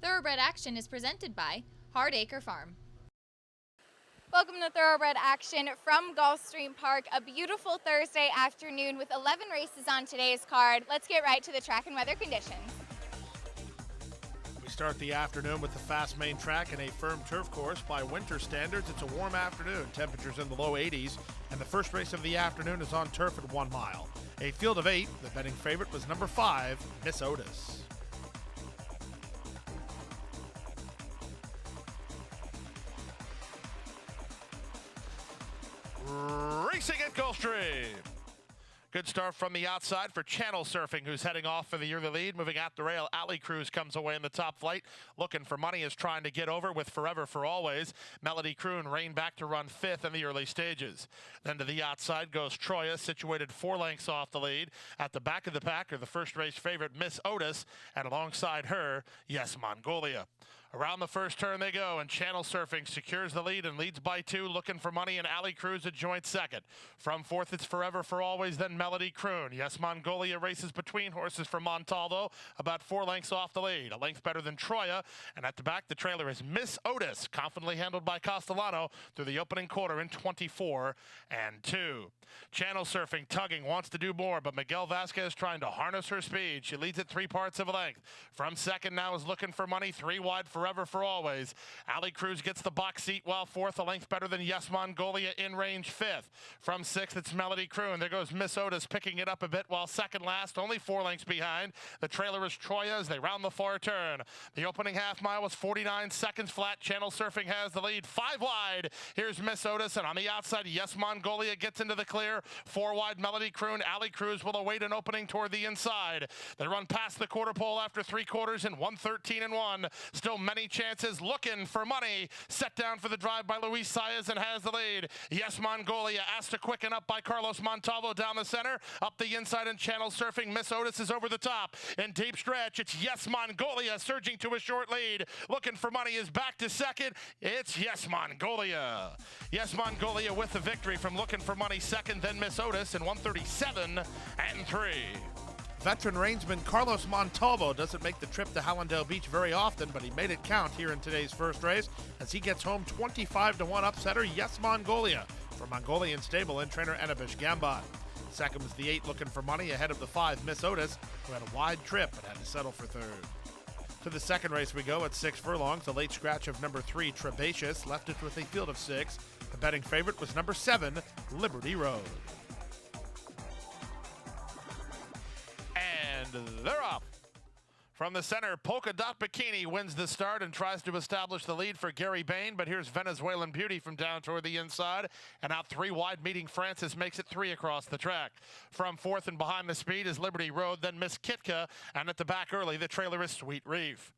Thoroughbred Action is presented by Hardacre Farm. Welcome to Thoroughbred Action from Gulfstream Park. A beautiful Thursday afternoon with 11 races on today's card. Let's get right to the track and weather conditions. We start the afternoon with the fast main track and a firm turf course. By winter standards, it's a warm afternoon. Temperatures in the low 80s, and the first race of the afternoon is on turf at 1 mile. A field of 8, the betting favorite was number 5, Miss Otis. Racing at Gulfstream. Good start from the outside for Channel Surfing, who's heading off for the early lead. Moving at the rail, Alley Cruz comes away in the top flight. Looking for Money is trying to get over with Forever for Always. Melody Croon reined back to run 5th in the early stages. Then to the outside goes Troya, situated 4 lengths off the lead. At the back of the pack are the first race favorite, Miss Otis, and alongside her, Yes Mongolia. Around the first turn they go, and Channel Surfing secures the lead and leads by 2, Looking for Money, and Alley Cruz a joint second. From 4th, it's Forever for Always, then Melody Croon. Yes Mongolia races between horses for Montalvo, about 4 lengths off the lead, a length better than Troya. And at the back, the trailer is Miss Otis, confidently handled by Castellano through the opening quarter in 24-2. Channel Surfing tugging, wants to do more, but Miguel Vasquez trying to harness her speed. She leads at 3 parts of a length. From second now is Looking for Money, 3 wide, Forever for Always. Alley Cruz gets the box seat, while 4th, a length better than Yes Mongolia, in range 5th. From 6th, it's Melody Croon. There goes Miss Otis picking it up a bit, while second last, only 4 lengths behind. The trailer is Troya as they round the far turn. The opening half mile was 49 seconds flat. Channel Surfing has the lead, 5 wide. Here's Miss Otis, and on the outside, Yes Mongolia gets into the clear. 4 wide, Melody Croon. Alley Cruz will await an opening toward the inside. They run past the quarter pole after 3 quarters in 1:13-1. Still many chances. Looking for Money, set down for the drive by Luis Saez and has the lead. Yes Mongolia asked to quicken up by Carlos Montalvo down the center. Up the inside and Channel Surfing. Miss Otis is over the top. In deep stretch, it's Yes Mongolia surging to a short lead. Looking for Money is back to second. It's Yes Mongolia. Yes Mongolia with the victory from Looking for Money second, then Miss Otis in 1:37-3. Veteran reinsman Carlos Montalvo doesn't make the trip to Hallandale Beach very often, but he made it count here in today's first race as he gets home 25-1 upsetter Yes Mongolia for Mongolian stable and trainer Anabish Gambat. Second was the 8 Looking for Money ahead of the 5 Miss Otis, who had a wide trip but had to settle for third. To the second race we go at 6 furlongs. The late scratch of number 3 Trebatius left it with a field of 6. The betting favorite was number 7 Liberty Road. And they're off. From the center, Polka Dot Bikini wins the start and tries to establish the lead for Gary Bain, but here's Venezuelan Beauty from down toward the inside, and out 3 wide, Meeting Francis makes it 3 across the track. From 4th and behind the speed is Liberty Road, then Miss Kitka, and at the back early, the trailer is Sweet Reef.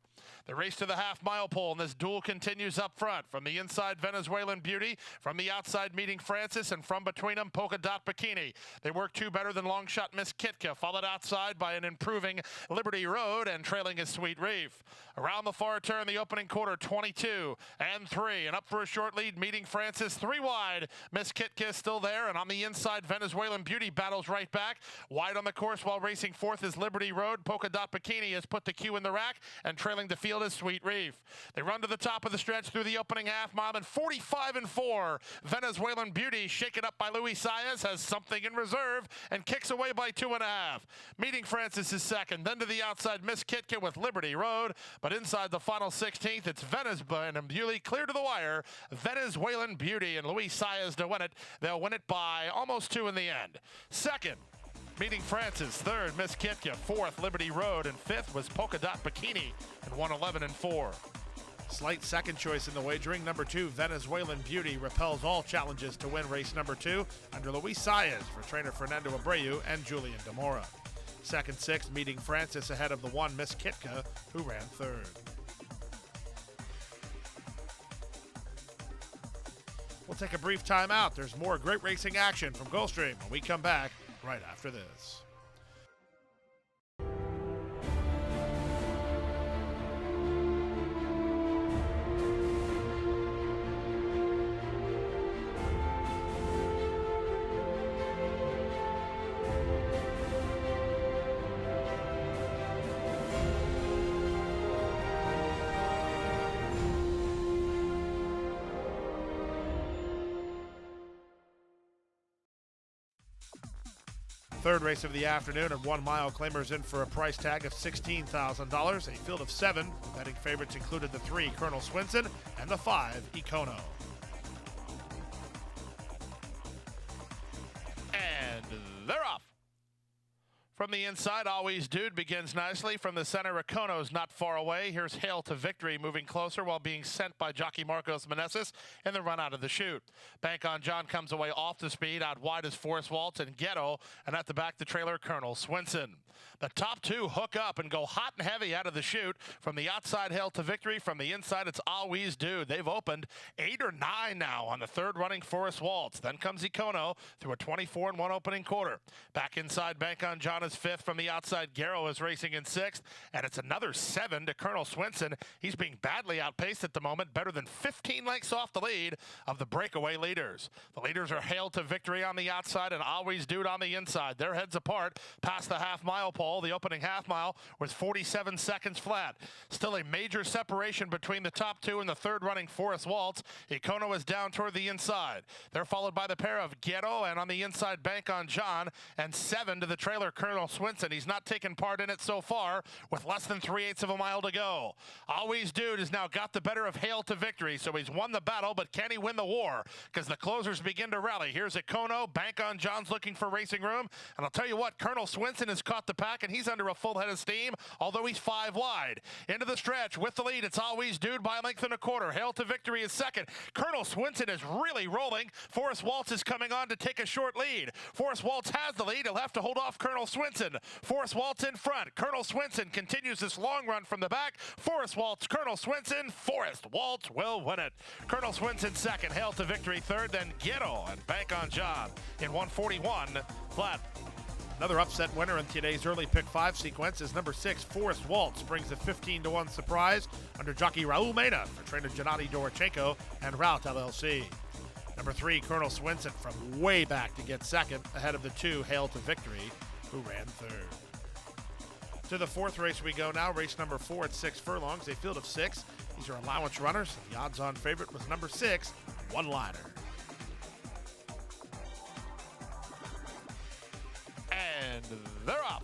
The race to the half-mile pole, and this duel continues up front. From the inside, Venezuelan Beauty. From the outside, Meeting Francis. And from between them, Polka Dot Bikini. They work 2 better than long shot Miss Kitka, followed outside by an improving Liberty Road, and trailing is Sweet Reef. Around the far turn, the opening quarter, 22-3. And up for a short lead, Meeting Francis, 3 wide. Miss Kitka is still there, and on the inside, Venezuelan Beauty battles right back. Wide on the course while racing 4th is Liberty Road. Polka Dot Bikini has put the cue in the rack, and trailing the field is Sweet Reef. They run to the top of the stretch through the opening half mile, and 45-4. Venezuelan Beauty, shaken up by Luis Saez, has something in reserve and kicks away by 2.5. Meeting Francis is second. Then to the outside, Miss Kitka with Liberty Road. But inside the final 16th, it's Venezuelan Beauty clear to the wire. Venezuelan Beauty and Luis Saez to win it. They'll win it by almost 2 in the end. Second, Meeting Francis. Third, Miss Kitka. 4th, Liberty Road. And 5th was Polka Dot Bikini and 1:11-4. Slight second choice in the wagering. Number 2, Venezuelan Beauty, repels all challenges to win race number 2 under Luis Saez for trainer Fernando Abreu and Julian Demora. Second, 6th, Meeting Francis ahead of the 1, Miss Kitka, who ran 3rd. We'll take a brief time out. There's more great racing action from Gulfstream when we come back right after this. Third race of the afternoon at 1 mile, claimers in for a price tag of $16,000. A field of 7. Betting favorites included the 3, Colonel Swinson, and the 5, Econo. And they're off. From the inside, Always Dude begins nicely. From the center, Econo's not far away. Here's Hail to Victory moving closer while being sent by jockey Marcos Meneses in the run out of the chute. Bank on John comes away off the speed. Out wide is Forest Waltz and Ghetto. And at the back, the trailer, Colonel Swinson. The top 2 hook up and go hot and heavy out of the chute. From the outside, Hail to Victory. From the inside, it's Always Dude. They've opened 8 or 9 now on the third running Forest Waltz. Then comes Econo through a 24-1 opening quarter. Back inside, Bank on John is 5th. From the outside, Garrow is racing in 6th. And it's another 7 to Colonel Swinson. He's being badly outpaced at the moment, better than 15 lengths off the lead of the breakaway leaders. The leaders are Hail to Victory on the outside and Always Dude on the inside. They're heads apart past the half-mile pole. The opening half mile was 47 seconds flat. Still a major separation between the top 2 and the third running Forest Waltz. Econo is down toward the inside. They're followed by the pair of Ghetto and on the inside, Bank on John, and 7 to the trailer, Colonel Swinson. He's not taken part in it so far with less than 3/8 of a mile to go. Always Dude has now got the better of Hail to Victory, so he's won the battle, but can he win the war? Because the closers begin to rally. Here's Econo. Bank on John's looking for racing room. And I'll tell you what, Colonel Swinson has caught the pack, and he's under a full head of steam, although he's 5 wide. Into the stretch with the lead, it's Always Dude by a length and a quarter. Hail to Victory is second. Colonel Swinson is really rolling. Forest Waltz is coming on to take a short lead. Forest Waltz has the lead. He'll have to hold off Colonel Swinson. Forest Waltz in front. Colonel Swinson continues this long run from the back. Forest Waltz, Colonel Swinson. Forest Waltz will win it. Colonel Swinson second. Hail to Victory third. Then Ghetto and Bank on John in 141 flat. Another upset winner in today's early pick 5 sequence is number 6, Forest Waltz, brings a 15-1 surprise under jockey Raul Mena for trainer Gennady Dorochenko and Route LLC. Number 3, Colonel Swinson from way back to get second ahead of the 2, Hail to Victory, who ran third. To the 4th race we go now, race number 4 at 6 furlongs, a field of 6. These are allowance runners. The odds-on favorite was number 6, One Liner. And they're off.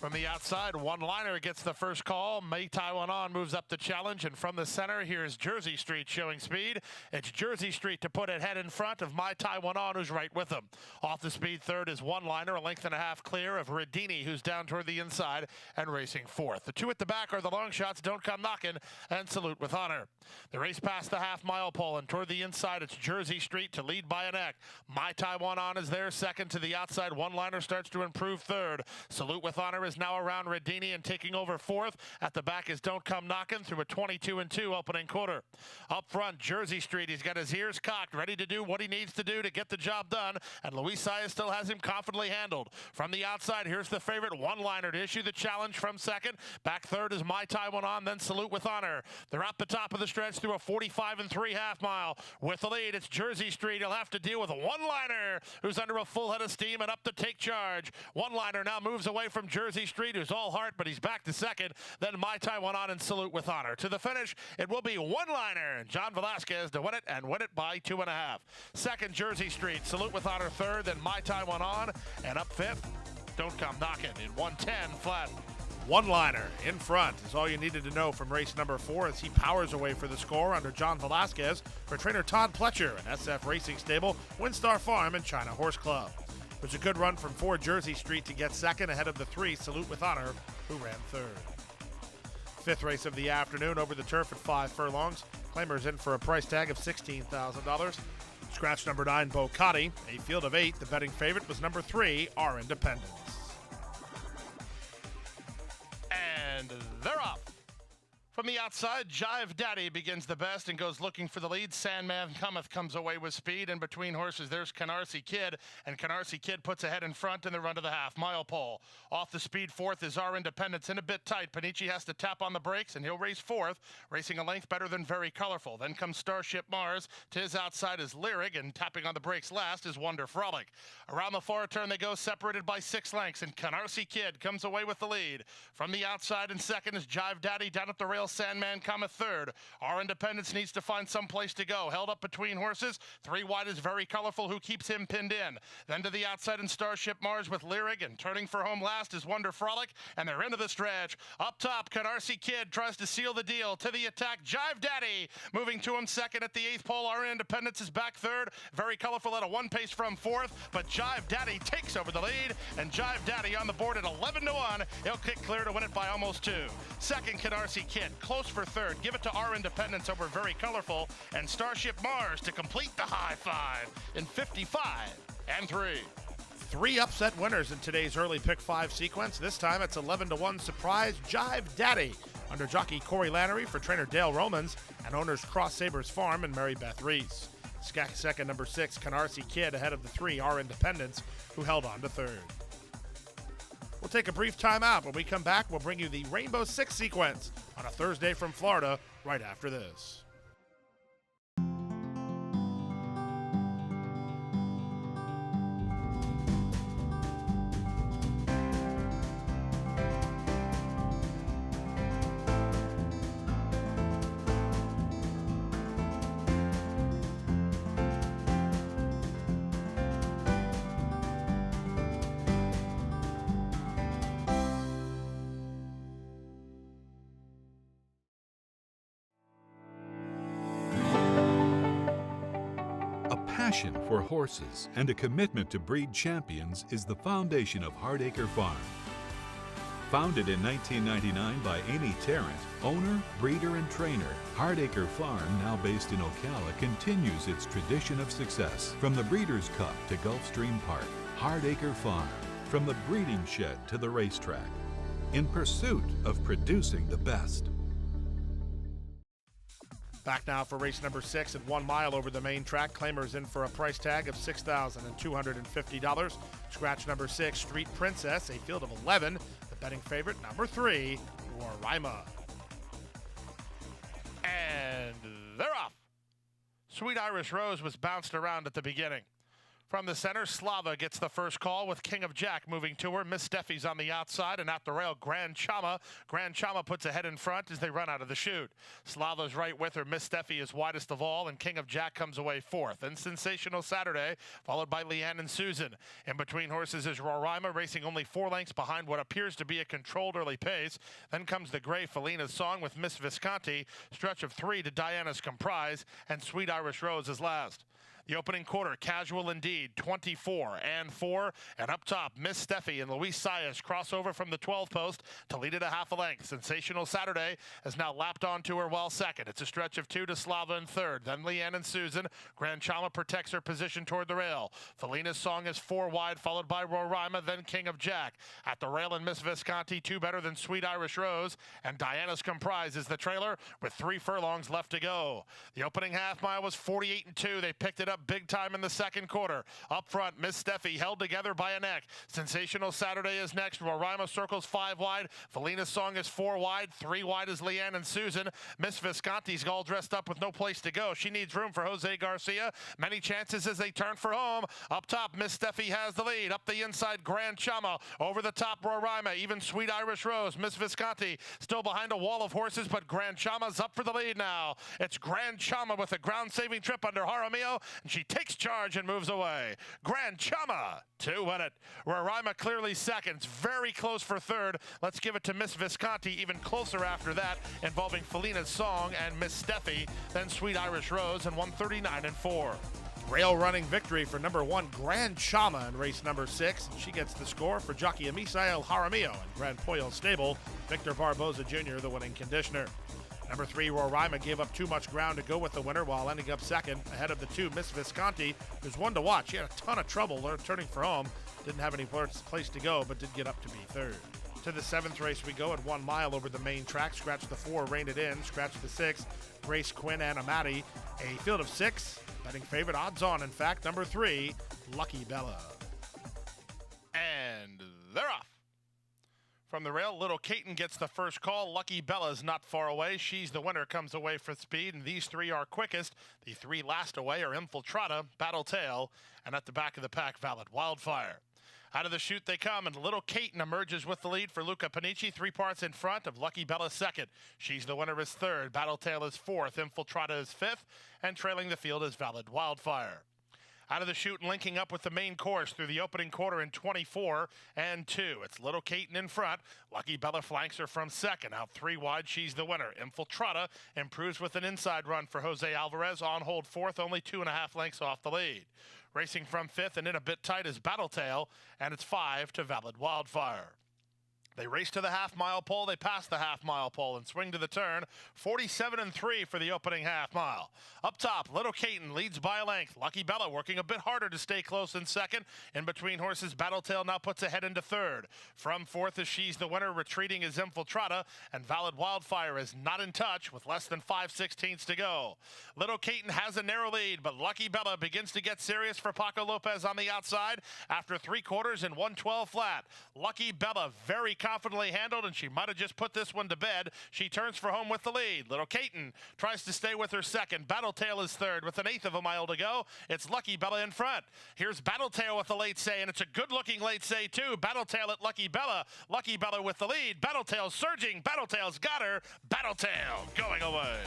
From the outside, One Liner gets the first call. Mai Tai One On moves up the challenge, and from the center, here's Jersey Street showing speed. It's Jersey Street to put it head in front of Mai Tai One On, who's right with him. Off the speed third is One Liner, a length and a half clear of Redini, who's down toward the inside and racing fourth. The 2 at the back are the long shots, Don't Come Knockin' and Salute with Honor. The race past the half-mile pole, and toward the inside, it's Jersey Street to lead by a neck. Mai Tai One On is there second. To the outside, One Liner starts to improve third. Salute with Honor is now around Redini and taking over fourth. At the back is Don't Come Knockin' through a 22-2 opening quarter. Up front, Jersey Street, he's got his ears cocked, ready to do what he needs to do to get the job done, and Luis Saez still has him confidently handled. From the outside, here's the favorite One Liner to issue the challenge from second. Back third is Mai Tai One On, then Salute with Honor. They're up the top of the stretch through a 45-3 half mile. With the lead, it's Jersey Street. He'll have to deal with a One Liner, who's under a full head of steam and up to take charge. One Liner now moves away from Jersey Street, who's all heart, but he's back to second. Then Mai Tai One On and Salute with Honor. To the finish, it will be One Liner and John Velasquez to win it, and win it by 2.5. Second, Jersey Street. Salute with Honor third, then Mai Tai One On, and up fifth, Don't Come Knockin' in 110 flat. One Liner in front is all you needed to know from race number 4 as he powers away for the score under John Velasquez for trainer Todd Pletcher and SF Racing Stable, Windstar Farm, and China Horse Club. It was a good run from 4 Jersey Street to get second ahead of the 3 Salute with Honor, who ran third. 5th race of the afternoon over the turf at 5 furlongs. Claimers in for a price tag of $16,000. Scratch number 9, Bocati. A field of 8. The betting favorite was number 3, Our Independence. And they're off. From the outside, Jive Daddy begins the best and goes looking for the lead. Sandman Cometh comes away with speed. In between horses, there's Canarsie Kid, and Canarsie Kid puts ahead in front in the run to the half-mile pole. Off the speed fourth is Our Independence, in a bit tight. Panici has to tap on the brakes, and he'll race fourth, racing a length better than Very Colorful. Then comes Starship Mars. To his outside is Lyric, and tapping on the brakes last is Wonder Frolic. Around the far turn they go, separated by 6 lengths, and Canarsie Kid comes away with the lead. From the outside in second is Jive Daddy. Down at the rail Rail Sandman cometh third. Our Independence needs to find some place to go. Held up between horses. 3 wide is Very Colorful, who keeps him pinned in. Then to the outside in Starship Mars with Lyric, and turning for home last is Wonder Frolic, and they're into the stretch. Up top, Canarsie Kid tries to seal the deal. To the attack, Jive Daddy, moving to him second at the 8th pole. Our Independence is back third. Very Colorful at a 1 pace from 4th, but Jive Daddy takes over the lead, and Jive Daddy on the board at 11-1. He'll kick clear to win it by almost 2. Second, Canarsie Kid, close for third. Give it to Our Independence over Very Colorful, and Starship Mars to complete the high five in 55-3. 3 upset winners in today's early pick 5 sequence. This time it's 11-1 surprise Jive Daddy under jockey Corey Lannery for trainer Dale Romans and owners Cross Sabers Farm and Mary Beth Reese. Second, number 6, Canarsie Kid ahead of the 3, Our Independence, who held on to third. We'll take a brief timeout. When we come back, we'll bring you the Rainbow Six sequence on a Thursday from Florida right after this. Passion for horses and a commitment to breed champions is the foundation of Hardacre Farm. Founded in 1999 by Amy Tarrant, owner, breeder, and trainer, Hardacre Farm, now based in Ocala, continues its tradition of success. From the Breeders' Cup to Gulfstream Park, Hardacre Farm, from the breeding shed to the racetrack, in pursuit of producing the best. Back now for race number 6 at 1 mile over the main track. Claimers in for a price tag of $6,250. Scratch number 6, Street Princess, a field of 11. The betting favorite, number 3, Roraima. And they're off. Sweet Irish Rose was bounced around at the beginning. From the center, Slava gets the first call with King of Jack moving to her. Miss Steffi's on the outside, and at the rail, Grand Chama. Grand Chama puts a head in front as they run out of the chute. Slava's right with her. Miss Steffi is widest of all, and King of Jack comes away 4th. And Sensational Saturday, followed by Leanne and Susan. In between horses is Roraima, racing only 4 lengths behind what appears to be a controlled early pace. Then comes the gray Felina's Song with Miss Visconti. Stretch of 3 to Diana's Comprise, and Sweet Irish Rose is last. The opening quarter, Casual Indeed, 24-4, and up top, Miss Steffi and Luis Saez crossover from the 12 post to lead it a half a length. Sensational Saturday has now lapped onto her well second. It's a stretch of 2 to Slava in third, then Leanne and Susan. Grand Chama protects her position toward the rail. Felina's Song is 4 wide, followed by Roraima, then King of Jack. At the rail and Miss Visconti, 2 better than Sweet Irish Rose, and Diana's Comprise is the trailer with 3 furlongs left to go. The opening half mile was 48-2. They picked it up big time in the second quarter. Up front, Miss Steffi held together by a neck. Sensational Saturday is next. Roraima circles 5 wide. Felina's Song is 4 wide. 3 wide is Leanne and Susan. Miss Visconti's all dressed up with no place to go. She needs room for Jose Garcia. Many chances as they turn for home. Up top, Miss Steffi has the lead. Up the inside, Grand Chama. Over the top, Roraima. Even Sweet Irish Rose. Miss Visconti still behind a wall of horses, but Grand Chama's up for the lead now. It's Grand Chama with a ground-saving trip under Jaramillo, and she takes charge and moves away. Grand Chama to win it. Roraima clearly second. It's very close for third. Let's give it to Miss Visconti, even closer after that, involving Felina's Song and Miss Steffi, then Sweet Irish Rose, and 139-4. Rail running victory for number 1, Grand Chama in race number 6. She gets the score for jockey Misael Jaramillo and Grand Pollo Stable. Victor Barboza Jr., the winning conditioner. Number 3, Roraima gave up too much ground to go with the winner while ending up second ahead of the 2, Miss Visconti, who's one to watch. She had a ton of trouble turning for home. Didn't have any place to go, but did get up to be third. To the 7th race we go at 1 mile over the main track. Scratch the 4, Rein It In. Scratch the 6, Grace Quinn Animati. A field of 6, betting favorite, odds on, in fact, number 3, Lucky Bella. And they're off. From the rail, Little Caton gets the first call. Lucky Bella's not far away. She's the winner, comes away for speed, and these 3 are quickest. The 3 last away are Infiltrata, Battle Tale, and at the back of the pack, Valid Wildfire. Out of the chute they come, and Little Caton emerges with the lead for Luca Panici, 3 parts in front of Lucky Bella second. She's the winner is third, Battletail is fourth, Infiltrata is fifth, and trailing the field is Valid Wildfire. Out of the chute and linking up with the main course through the opening quarter in 24 and 2. It's Little Caton in front. Lucky Bella flanks her from second. Out 3 wide, she's the winner. Infiltrata improves with an inside run for Jose Alvarez. On hold fourth, only 2.5 lengths off the lead. Racing from fifth and in a bit tight is Battletail, and it's 5 to Valid Wildfire. They race to the half-mile pole, they pass the half-mile pole and swing to the turn. 47-3 for the opening half-mile. Up top, Little Caton leads by a length. Lucky Bella working a bit harder to stay close in second. In between horses, Battletail now puts ahead into third. From fourth as she's the winner, retreating is Infiltrata, and Valid Wildfire is not in touch with less than 5/16 to go. Little Caton has a narrow lead, but Lucky Bella begins to get serious for Paco Lopez on the outside after 3 quarters and 112 flat. Lucky Bella very confidently handled, and she might have just put this one to bed. She turns for home with the lead. Little Caton tries to stay with her second. Battletail is third with 1/8 of a mile to go. It's Lucky Bella in front. Here's Battletail with the late say, and it's a good-looking late say too. Battletail at Lucky Bella. Lucky Bella with the lead. Battletail surging. Battletail's got her. Battletail going away.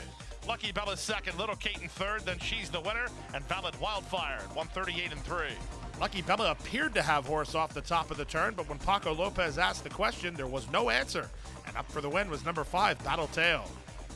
Lucky Bella's second. Little Caton third. Then she's the winner, and Valid Wildfire at 138-3. Lucky Bella appeared to have horse off the top of the turn, but when Paco Lopez asked the question, there was no answer. And up for the win was number 5, Battletail.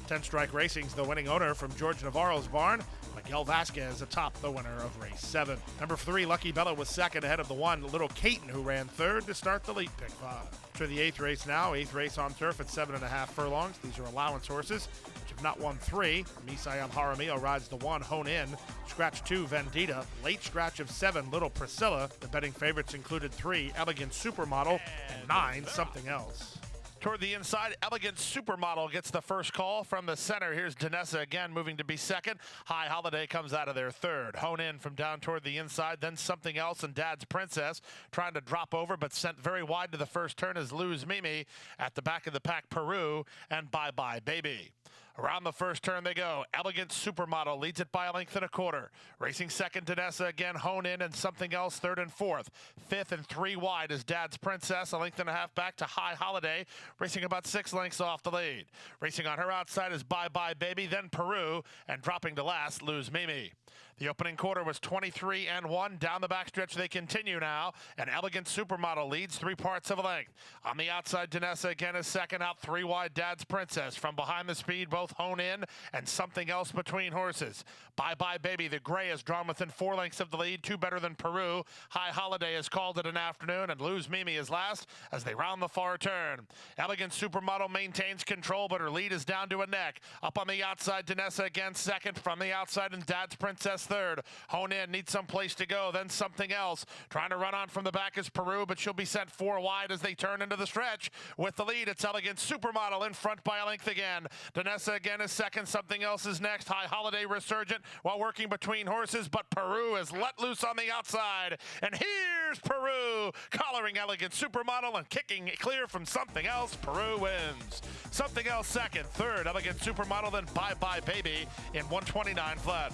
10 Strike Racing's the winning owner from George Navarro's barn. Miguel Vasquez atop the winner of race 7. Number 3, Lucky Bella was second ahead of the 1, Little Caton, who ran third to start the lead pick 5. To the 8th race now, 8th race on turf at 7.5 furlongs. These are allowance horses, which have not won 3. Misayam Jaramillo rides the 1, Hone In. Scratch 2, Vendita. Late scratch of 7, Little Priscilla. The betting favorites included 3, Elegant Supermodel, and 9, Something Else. Toward the inside, Elegant Supermodel gets the first call from the center. Here's Danessa again, moving to be second. High Holiday comes out of there third. Hone In from down toward the inside, then Something Else and Dad's Princess trying to drop over, but sent very wide to the first turn is Lose Mimi. At the back of the pack, Peru and Bye Bye Baby. Around the first turn they go. Elegant Supermodel leads it by a length and a quarter. Racing second, Danessa again, Hone In and Something Else third and fourth. Fifth and 3 wide is Dad's Princess, a length and a half back to High Holiday, racing about 6 lengths off the lead. Racing on her outside is Bye Bye Baby, then Peru, and dropping to last, Lose Mimi. The opening quarter was 23-1. Down the backstretch they continue now. An Elegant Supermodel leads 3 parts of a length. On the outside, Danessa again is second. Out 3 wide, Dad's Princess. From behind the speed, both Hone In and Something Else between horses. Bye Bye Baby, the gray, is drawn within 4 lengths of the lead. 2 better than Peru. High Holiday has called it an afternoon, and Lose Mimi is last as they round the far turn. Elegant Supermodel maintains control, but her lead is down to a neck. Up on the outside, Danessa again second. From the outside, and Dad's Princess third. Hone In needs some place to go, then Something Else. Trying to run on from the back is Peru, but she'll be sent 4 wide as they turn into the stretch. With the lead, it's Elegant Supermodel in front by a length again. Danessa again is second. Something Else is next. High Holiday resurgent while working between horses, but Peru is let loose on the outside. And here's Peru collaring Elegant Supermodel and kicking it clear from Something Else. Peru wins. Something Else second. Third, Elegant Supermodel, then Bye Bye Baby in 129 flat.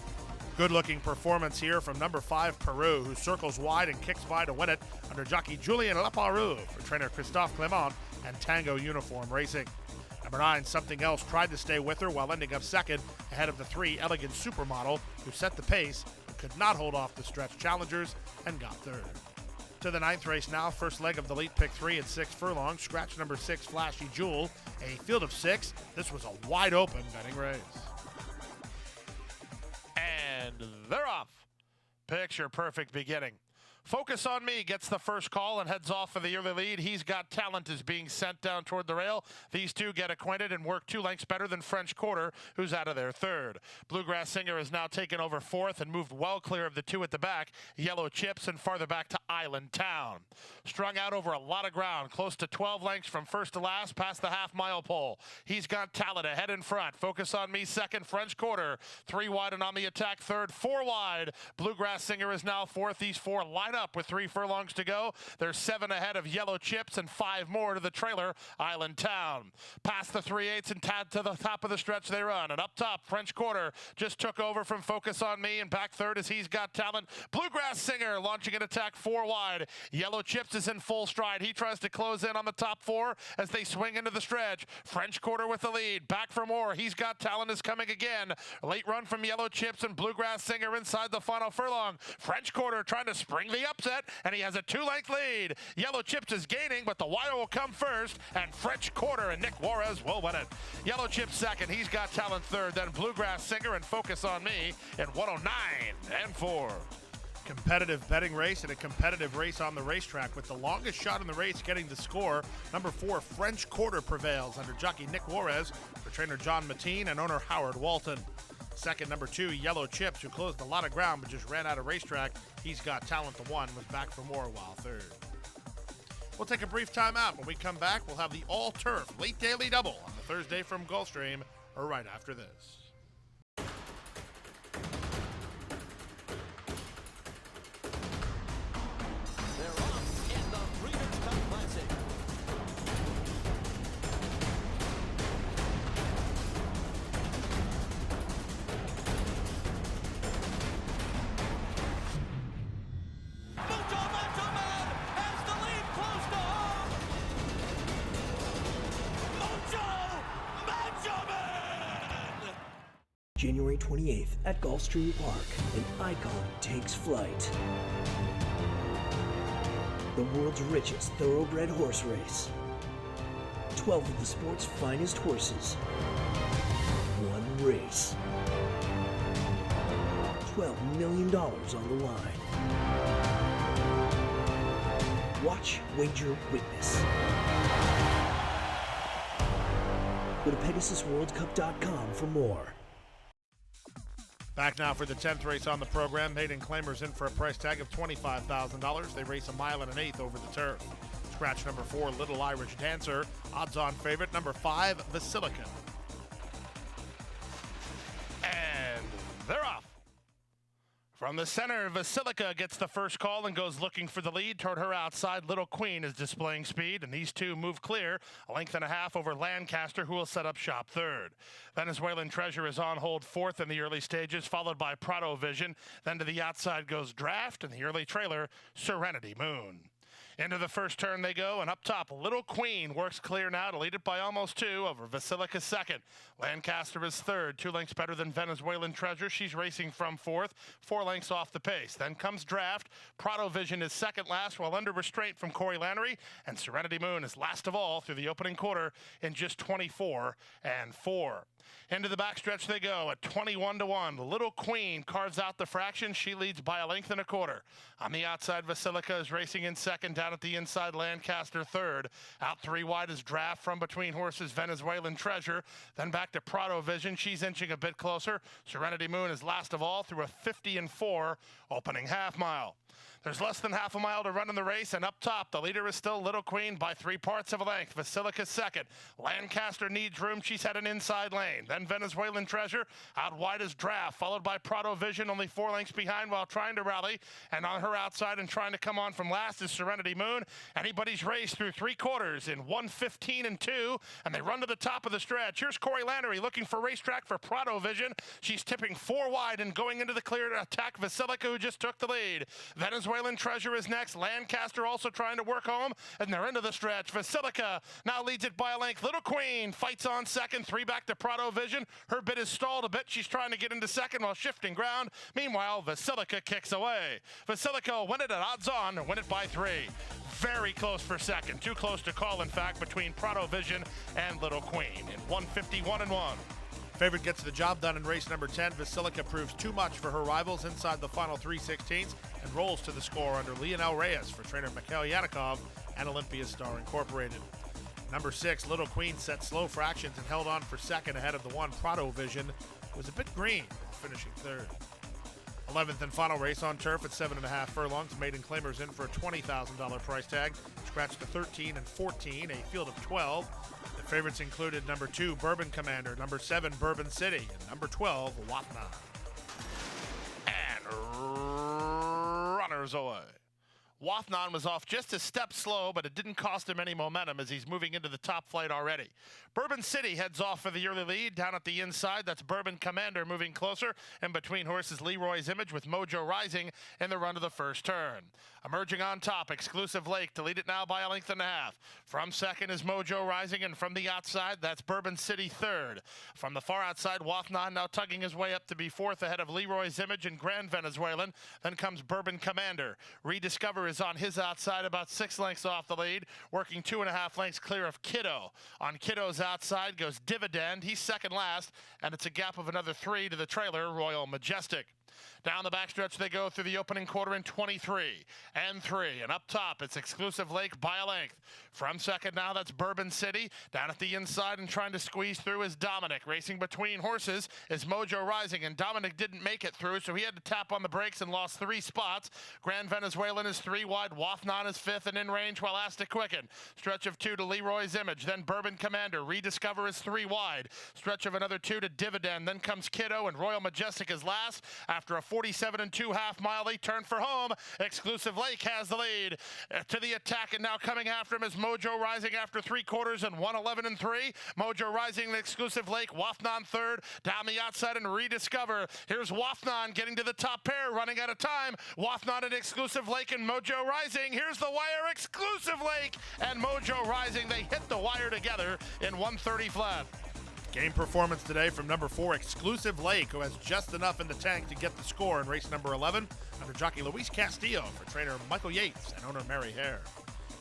Good-looking performance here from number 5, Peru, who circles wide and kicks by to win it under jockey Julien Leparoux for trainer Christophe Clement and Tango Uniform Racing. Number 9, Something Else, tried to stay with her while ending up second ahead of the 3, Elegant Supermodel, who set the pace but could not hold off the stretch challengers and got third. To the 9th race now, first leg of the late pick 3 at 6 furlongs. Scratch number 6, Flashy Jewel, a field of 6. This was a wide-open betting race. And they're off. Picture perfect beginning. Focus on Me gets the first call and heads off for the early lead. He's Got Talent is being sent down toward the rail. These two get acquainted and work 2 lengths better than French Quarter, who's out of their third. Bluegrass Singer has now taken over fourth and moved well clear of the 2 at the back. Yellow Chips and farther back to Island Town. Strung out over a lot of ground, close to 12 lengths from first to last, past the half-mile pole. He's Got Talent ahead in front. Focus on Me second. French Quarter 3 wide and on the attack third. 4 wide. Bluegrass Singer is now fourth. These 4 line up up with 3 furlongs to go. They're 7 ahead of Yellow Chips and 5 more to the trailer, Island Town. Past the 3/8 and tad to the top of the stretch they run. And up top, French Quarter just took over from Focus on Me, and back third as He's Got Talent. Bluegrass Singer launching an attack 4 wide. Yellow Chips is in full stride. He tries to close in on the top 4 as they swing into the stretch. French Quarter with the lead. Back for more. He's Got Talent is coming again. Late run from Yellow Chips and Bluegrass Singer inside the final furlong. French Quarter trying to spring the upset, and he has a 2-length lead. Yellow Chips is gaining, but the wire will come first, and French Quarter and Nick Juarez will win it. Yellow Chips second. He's Got Talent third. Then Bluegrass Singer and Focus on Me at 109 and 4. Competitive betting race and a competitive race on the racetrack with the longest shot in the race getting the score. Number 4, French Quarter prevails under jockey Nick Juarez for trainer John Mateen and owner Howard Walton. Second, number 2, Yellow Chips, who closed a lot of ground but just ran out of racetrack. He's Got Talent to 1, was back for more while third. We'll take a brief time out. When we come back, we'll have the all-turf late daily double on the Thursday from Gulfstream right after this. January 28th at Gulfstream Park, an icon takes flight. The world's richest thoroughbred horse race. 12 of the sport's finest horses. One race. $12 million on the line. Watch, wager, witness. Go to PegasusWorldCup.com for more. Back now for the 10th race on the program. Maiden Claimers in for a price tag of $25,000. They race 1 1/8 over the turf. Scratch number 4, Little Irish Dancer. Odds-on favorite, number 5, Basilica. And they're off. From the center, Basilica gets the first call and goes looking for the lead. Toward her outside, Little Queen is displaying speed, and these two move clear. 1.5 lengths over Lancaster, who will set up shop third. Venezuelan Treasure is on hold 4th in the early stages, followed by Prado Vision. Then to the outside goes Draft, and the early trailer, Serenity Moon. Into the first turn they go, and up top, Little Queen works clear now to lead it by almost 2 over Basilica second. Lancaster is third, 2 lengths better than Venezuelan Treasure. She's racing from 4th, 4 lengths off the pace. Then comes Draft. Prado Vision is second last while under restraint from Corey Lannery, and Serenity Moon is last of all through the opening quarter in just 24 and 4. Into the backstretch they go at 21 to 1. Little Queen carves out the fraction. She leads by 1.25 lengths. On the outside, Basilica is racing in second. Down at the inside, Lancaster third. Out 3 wide is Draft from between horses, Venezuelan Treasure. Then back to Prado Vision. She's inching a bit closer. Serenity Moon is last of all through a 50 and 4 opening half mile. There's less than half a mile to run in the race, and up top, the leader is still Little Queen by 3/4 of a length. Basilica second. Lancaster needs room. She's had an inside lane. Then Venezuelan Treasure. Out wide is Draft, followed by Prado Vision, only 4 lengths behind while trying to rally. And on her outside and trying to come on from last is Serenity Moon. Anybody's race through 3 quarters in 1:15 and 2, and they run to the top of the stretch. Here's Corey Lannery looking for racetrack for Prado Vision. She's tipping 4 wide and going into the clear to attack Basilica, who just took the lead. Venezuelan Treasure is next. Lancaster also trying to work home, and they're into the stretch. Basilica now leads it by 1 length. Little Queen fights on second. 3 back to Prado Vision. Her bit is stalled a bit. She's trying to get into second while shifting ground. Meanwhile, Basilica kicks away. Basilica will win it at odds on and win it by 3. Very close for second. Too close to call, in fact, between Prado Vision and Little Queen in 1:51 and 1. Favorite gets the job done in race number 10. Basilica proves too much for her rivals inside the final 3/16 and rolls to the score under Leonel Reyes for trainer Mikhail Yanikov and Olympia Star Incorporated. Number 6, Little Queen set slow fractions and held on for second ahead of the 1 Prado Vision. Was a bit green, finishing third. 11th and final race on turf at 7.5 furlongs. Maiden Claimers in for a $20,000 price tag. Scratch to 13 and 14, a field of 12. The favorites included number 2, Bourbon Commander, number 7, Bourbon City, and number 12, Watna. And runners away. Wathnon was off just a step slow, but it didn't cost him any momentum as he's moving into the top flight already. Bourbon City heads off for the early lead. Down at the inside, that's Bourbon Commander moving closer. And between horses, Leroy's Image with Mojo Rising in the run to the first turn. Emerging on top, Exclusive Lake to lead it now by a length and a half. From second is Mojo Rising, and from the outside, that's Bourbon City third. From the far outside, Wathnon now tugging his way up to be fourth ahead of Leroy's Image and Grand Venezuelan. Then comes Bourbon Commander. Rediscover is on his outside, about 6 lengths off the lead, working 2.5 lengths clear of Kiddo. On Kiddo's outside goes Dividend. He's second last, and it's a gap of another 3 to the trailer, Royal Majestic. Down the backstretch they go through the opening quarter in 23 and 3. And up top, it's Exclusive Lake by a length. From second now, that's Bourbon City. Down at the inside and trying to squeeze through is Dominic. Racing between horses is Mojo Rising, and Dominic didn't make it through, so he had to tap on the brakes and lost 3 spots. Grand Venezuelan is 3 wide. Wathnon is 5th and in range while asked to quicken. Stretch of 2 to Leroy's Image. Then Bourbon Commander. Rediscover is 3 wide. Stretch of another 2 to Dividend. Then comes Kiddo, and Royal Majestic is last. After a 47 2.5 mile lead turn for home, Exclusive Lake has the lead. To the attack, and now coming after him is Mojo Rising after 3 quarters and 1:11 and 3. Mojo Rising and Exclusive Lake. Wathnon third. Down the outside and Rediscover. Here's Wathnon getting to the top pair, running out of time. Wathnon and Exclusive Lake and Mojo Rising. Here's the wire. Exclusive Lake and Mojo Rising. They hit the wire together in 1:30 flat. Game performance today from number 4, Exclusive Lake, who has just enough in the tank to get the score in race number 11 under jockey Luis Castillo for trainer Michael Yates and owner Mary Hare.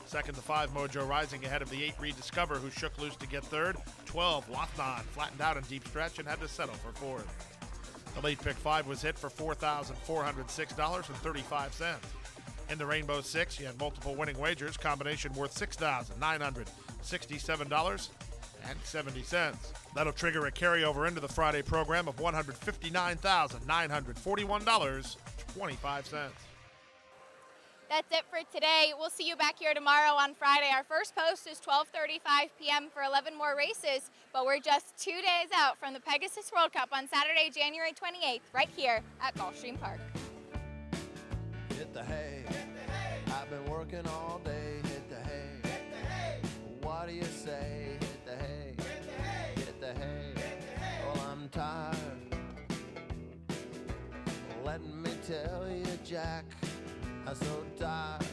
Second to 5, Mojo Rising ahead of the 8, Rediscover, who shook loose to get third. 12, Wathnon flattened out in deep stretch and had to settle for fourth. The late pick 5 was hit for $4,406.35. In the Rainbow 6, you had multiple winning wagers, combination worth $6,967.70. That'll trigger a carryover into the Friday program of $159,941.25. That's it for today. We'll see you back here tomorrow on Friday. Our first post is 12:35 p.m. for 11 more races, but we're just 2 days out from the Pegasus World Cup on Saturday, January 28th, right here at Gulfstream Park. Hit the hay. I've been working all day. Hit the hay. Hit the hay. What do you say? Hit the hay. Hit the hay. Hit the hay. Well, I'm tired. Let me tell you, Jack, I'm so tired.